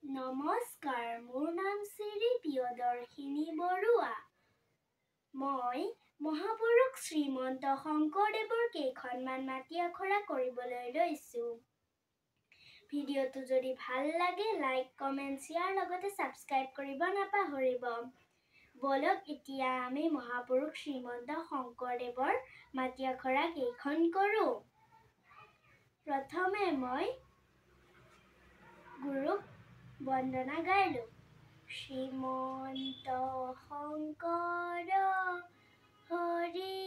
নমস্কাৰ, মোৰ নাম শ্ৰী প্ৰিয়দৰ্শিনী বৰুৱা। মই মহাপুৰুষ শ্ৰীমন্ত শংকৰদেৱৰ কেইখনমান মাটি আখৰা কৰিবলৈ লৈছোঁ। ভিডিঅ'টো যদি ভাল লাগে লাইক, কমেণ্ট, শ্বেয়াৰ লগতে ছাবস্ক্ৰাইব কৰিব নাপাহৰিব। বলক এতিয়া আমি মহাপুৰুষ শ্ৰীমন্ত শংকৰদেৱৰ মাটি আখৰা কেইখন কৰোঁ। প্ৰথমে মই গুৰুক বন্দনা গাইলো। শ্ৰীমন্ত শংকৰ হৰি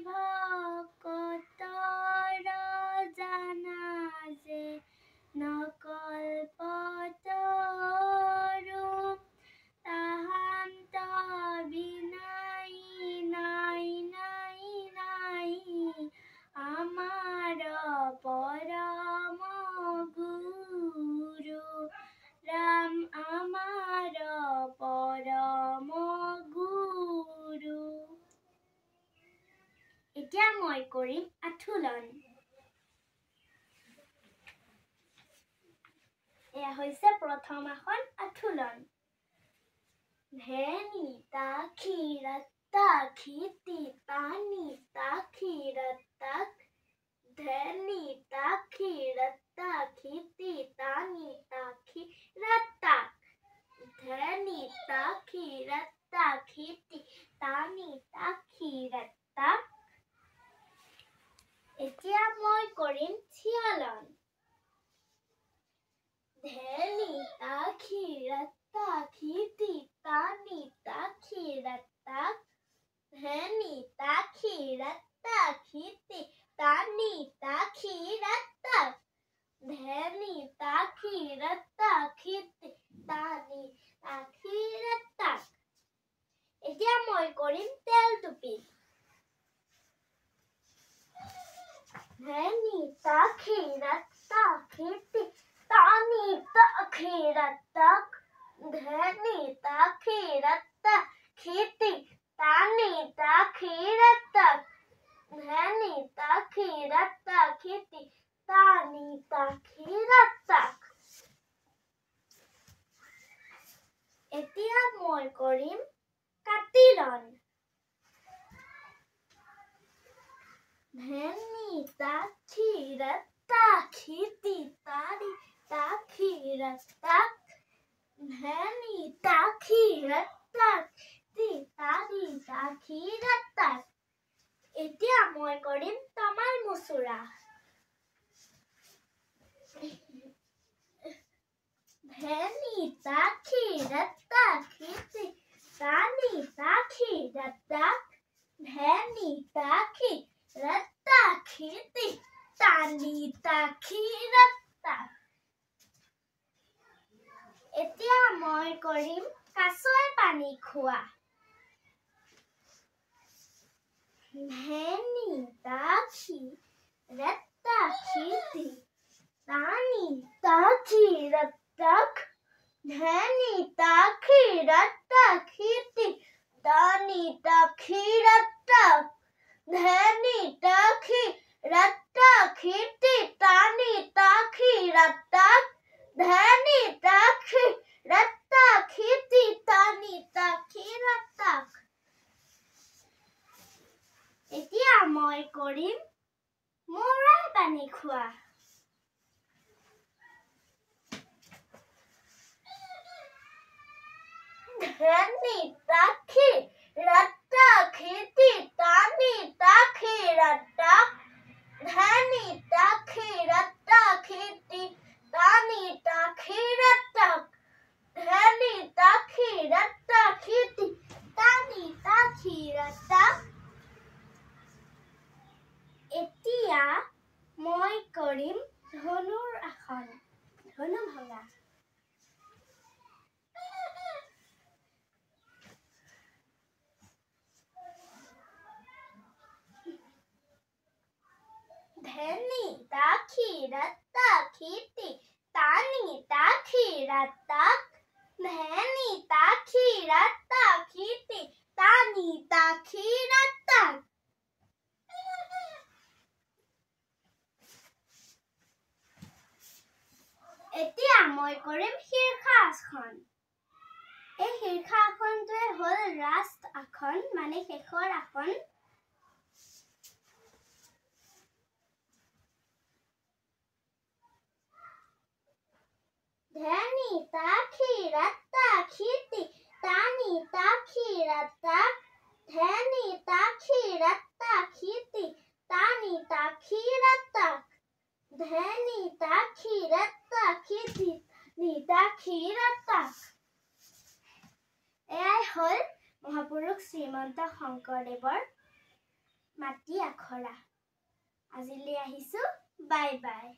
ভকতৰ জানা যে নকল্পতৰু তাহান্ত বিনাই নাই নাই নাই আমাৰ পৰম গুৰু ৰাম আমাৰ পৰম গুৰু। এতিয়া মই কৰিম আঠুলন। এয়া হৈছে প্ৰথম আসন আঠুলন। ধেনি তাখি ৰত্তা খিতি তানি তাখি ৰত্তাক ধেনি তাখি ৰত্তা খিতি তানি তাখি ৰত্তাক ধেনি তাখি ৰত্তা খিতি তানি তাখি ৰত্তাক। এতিয়া মই কৰিম থিয়লন। ধেনি তাখি ৰত্তা খিতি তানি তাখি ৰত্তাক ধেনি তাখি ৰত্তা খিতি তানি তাখি ৰত্তাক ধেনি তাখি ৰত্তা খিতি তানি তাখি ৰত্তাক। এতিয়া মই কৰিম তেলটুপি। ধেনি তাখি ৰত্তা খিতি তানি তাখি ৰত্তাক ধেনি তাখি ৰত্তা খিতি তানি তাখি ৰত্তাক ধেনি তাখি ৰত্তা খিতি তানি তাখি ৰত্তাক। এতিয়া মই কৰিম কাটিলন। ধেনি তাখি ৰত্তা খিতি তানি তাখি ৰত্তাক ধেনি তাখি ৰত্তা খিতি তানি তাখি ৰত্তাক। এতিয়া মই কৰিম তমাল মুচুৰা। ধেনি তাখি ৰত্তা খিতি তানি তাখি ৰত্তাক ধেনি তাখি ৰত্তা খিতি তানি তাখি ৰত্তাক। এতিয়া মই কৰিম কাছই পানী খোৱা। ধেনি তাখি ৰত্তা খিতি তানি তাখি ৰত্তাক ধেনি তাখি ৰত্তা খিতি তানি তাখি ৰত্তাক ধেনি তাখি ৰত্তা খিতি তানি তাখি ৰত্তাক ধেনি তাখি ৰত্তা খিতি তানি তাখি ৰত্তাক। এতিয়া মই কৰিম মৌৰাই পানী খোৱা। ধেনি তাখি ৰত্তা খিতি তানি তাখি ৰত্তাক ধেনি তাখি ৰত্তা খিতি তানি তাখি ৰত্তাক ধেনি তাখি ৰত্তা খিতি তানি তাখি ৰত্তাক। এতিয়া মই কৰিম ধনুৰ আসন, ধনু ভঙা। ধেনি তাখি ৰত্তা খিতি তানি তাখি ৰত্তাক ধেনি তাখি ৰত্তা খিতি তানি তাখি ৰত্তাক। এতিয়া মই কৰিম শীৰ্ষাসন। এই শীৰ্ষাসনটোৱে হ'ল লাষ্ট আসন, মানে শেষৰ আসন। ধ্যানি তাক্ষী ৰাত্তা ক্ষিতি তানি তাক্ষী ৰাত্তা ধ্যানি তাক্ষী ৰাত্তা ক্ষিতি তানি তাক্ষী ৰাত্তা ধ্যানি তাক্ষী ৰাত্তা ক্ষিতি তাক্ষী ৰাত্তা। এয়াই হ'ল মহাপুৰুষ শ্ৰীমন্ত শংকৰদেৱৰ মাটি আখৰা। আজিলৈ আহিছোঁ, বাই বাই।